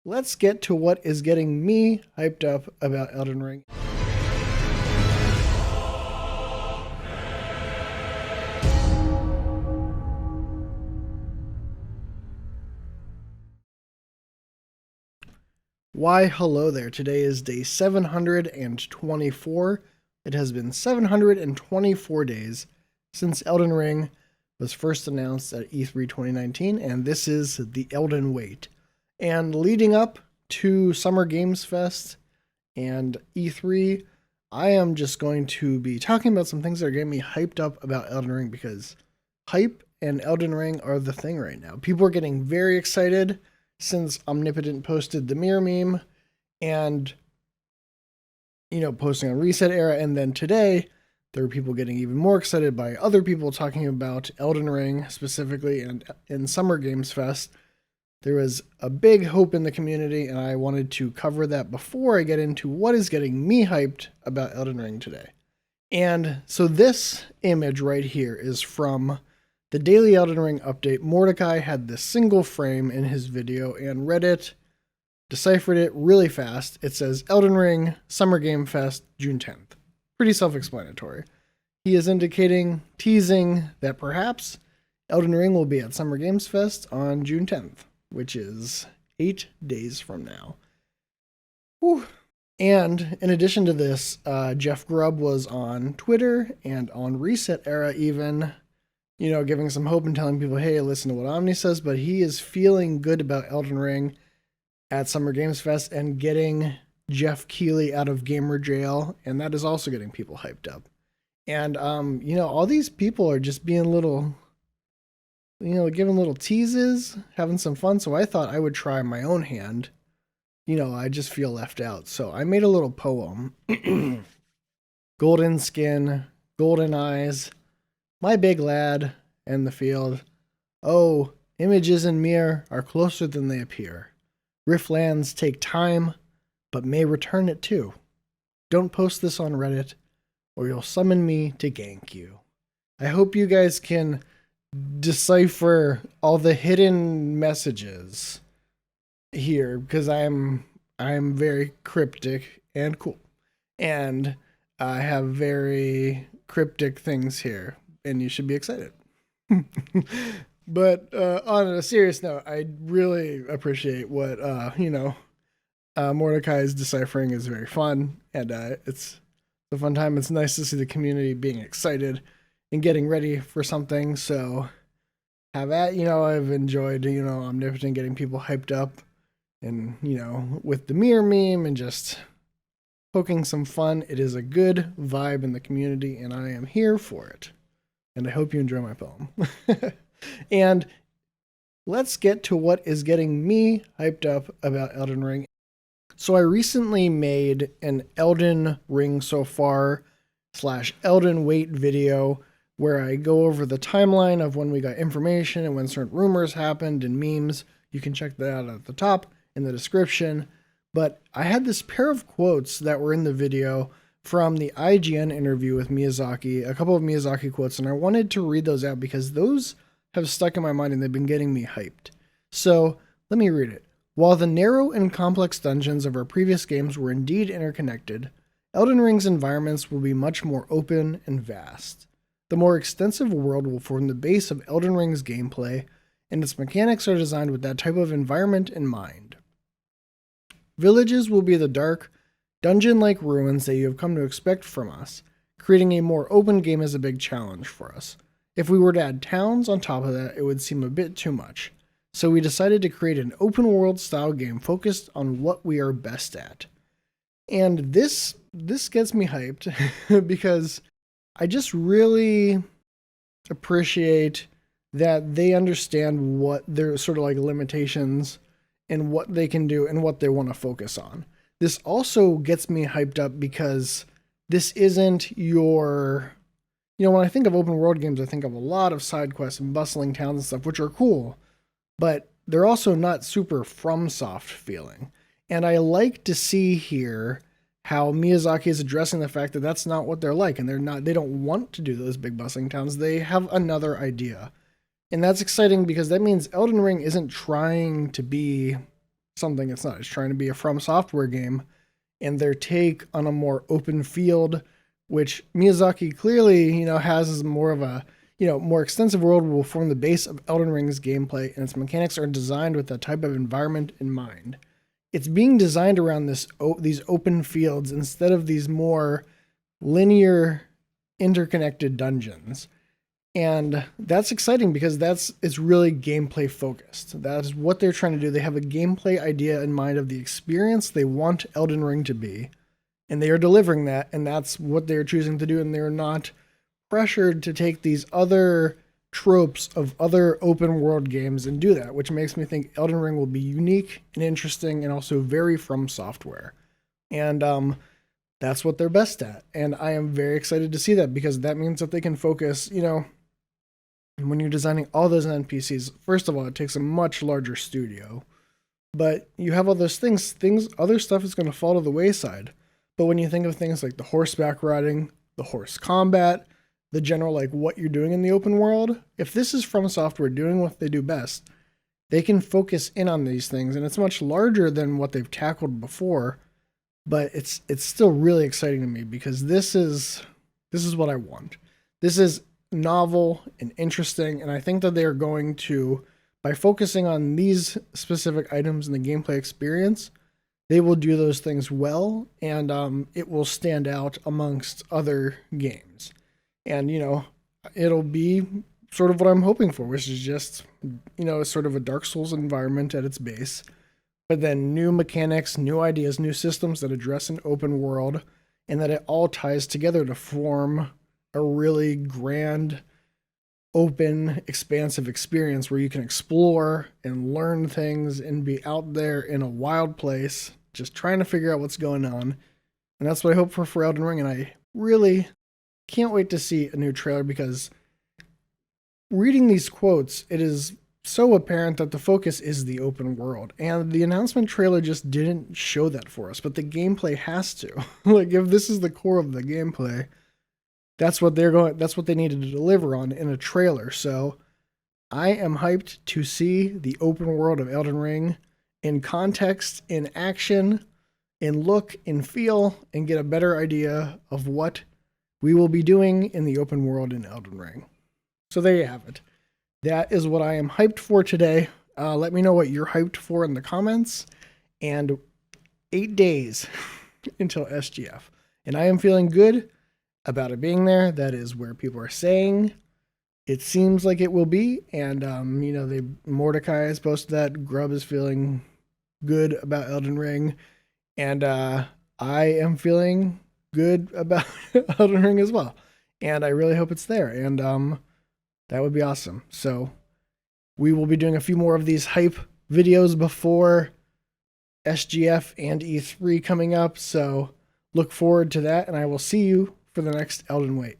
let's get to what is getting me hyped up about Elden Ring. Why, hello there. Today is day 724. It has been 724 days since Elden Ring was first announced at E3 2019, and this is the Elden Wait. And leading up to Summer Games Fest and E3, I am just going to be talking about some things that are getting me hyped up about Elden Ring, because hype and Elden Ring are the thing right now. People are getting very excited since Omnipotent posted the mirror meme and, posting on Reset Era. And then today, there were people getting even more excited by other people talking about Elden Ring specifically. And in Summer Games Fest, there was a big hope in the community, and I wanted to cover that before I get into what is getting me hyped about Elden Ring today. And so this image right here is from the Daily Elden Ring update. Mordecai had this single frame in his video, and Reddit deciphered it really fast. It says Elden Ring Summer Game Fest June 10th. Pretty self-explanatory. He is teasing that perhaps Elden Ring will be at Summer Games Fest on June 10th, which is 8 days from now. Whew. And in addition to this, Jeff Grubb was on Twitter and on Reset Era even, giving some hope and telling people, hey, listen to what Omni says, but he is feeling good about Elden Ring at Summer Games Fest and getting Jeff Keighley out of gamer jail, and that is also getting people hyped up. And, all these people are just being little, giving little teases, having some fun, so I thought I would try my own hand. I just feel left out, so I made a little poem. Golden skin, golden eyes, my big lad, and the field. Oh, images in mirror are closer than they appear. Riftlands take time, but may return it too. Don't post this on Reddit, or you'll summon me to gank you. I hope you guys can decipher all the hidden messages here, because I'm very cryptic and cool. And I have very cryptic things here, and you should be excited. But on a serious note, I really appreciate what Mordecai's deciphering is very fun, and it's a fun time. It's nice to see the community being excited and getting ready for something. So have at, I've enjoyed, Omnipotent getting people hyped up, and with the mirror meme and just poking some fun. It is a good vibe in the community, and I am here for it. And I hope you enjoy my poem. And let's get to what is getting me hyped up about Elden Ring. So I recently made an Elden Ring so far / Elden Wait video where I go over the timeline of when we got information and when certain rumors happened and memes. You can check that out at the top in the description. But I had this pair of quotes that were in the video from the IGN interview with Miyazaki, a couple of Miyazaki quotes, and I wanted to read those out because those have stuck in my mind and they've been getting me hyped. So let me read it. While the narrow and complex dungeons of our previous games were indeed interconnected, Elden Ring's environments will be much more open and vast. The more extensive world will form the base of Elden Ring's gameplay, and its mechanics are designed with that type of environment in mind. Villages will be the dark, dungeon-like ruins that you have come to expect from us. Creating a more open game is a big challenge for us. If we were to add towns on top of that, it would seem a bit too much. So we decided to create an open world style game focused on what we are best at. And this gets me hyped because I just really appreciate that they understand what their sort of like limitations and what they can do and what they want to focus on. This also gets me hyped up because this isn't your, when I think of open world games, I think of a lot of side quests and bustling towns and stuff, which are cool, but they're also not super FromSoft feeling. And I like to see here how Miyazaki is addressing the fact that that's not what they're like, and they don't want to do those big bustling towns. They have another idea. And that's exciting because that means Elden Ring isn't trying to be something it's not. It's trying to be a From Software game, and their take on a more open field, which Miyazaki clearly, has as more of a, more extensive world will form the base of Elden Ring's gameplay, and its mechanics are designed with that type of environment in mind. It's being designed around these open fields instead of these more linear, interconnected dungeons. And that's exciting because it's really gameplay focused. That is what they're trying to do. They have a gameplay idea in mind of the experience they want Elden Ring to be, and they are delivering that, and that's what they're choosing to do, and they're not pressured to take these other tropes of other open world games and do that, which makes me think Elden Ring will be unique and interesting and also very From Software. And that's what they're best at. And I am very excited to see that because that means that they can focus, when you're designing all those NPCs, first of all, it takes a much larger studio. But you have all those things, other stuff is going to fall to the wayside. But when you think of things like the horseback riding, the horse combat, the general, like what you're doing in the open world, if this is From Software doing what they do best, they can focus in on these things. And it's much larger than what they've tackled before. But it's still really exciting to me because this is what I want. This is novel and interesting, and I think that they are going to, by focusing on these specific items in the gameplay experience, they will do those things well, and it will stand out amongst other games. And, it'll be sort of what I'm hoping for, which is just, sort of a Dark Souls environment at its base, but then new mechanics, new ideas, new systems that address an open world, and that it all ties together to form a really grand, open, expansive experience where you can explore and learn things and be out there in a wild place, just trying to figure out what's going on. And that's what I hope for Elden Ring, and I really can't wait to see a new trailer because reading these quotes, it is so apparent that the focus is the open world, and the announcement trailer just didn't show that for us, but the gameplay has to. Like, if this is the core of the gameplay, that's what they needed to deliver on in a trailer. So I am hyped to see the open world of Elden Ring in context, in action, in look, in feel, and get a better idea of what we will be doing in the open world in Elden Ring. So there you have it. That is what I am hyped for today. Let me know what you're hyped for in the comments. And 8 days until SGF. And I am feeling good about it being there. That is where people are saying it seems like it will be. And, Mordecai has posted that. Grub is feeling good about Elden Ring. And I am feeling good about Elden Ring as well. And I really hope it's there. And that would be awesome. So we will be doing a few more of these hype videos before SGF and E3 coming up. So look forward to that. And I will see you for the next Elden Wait.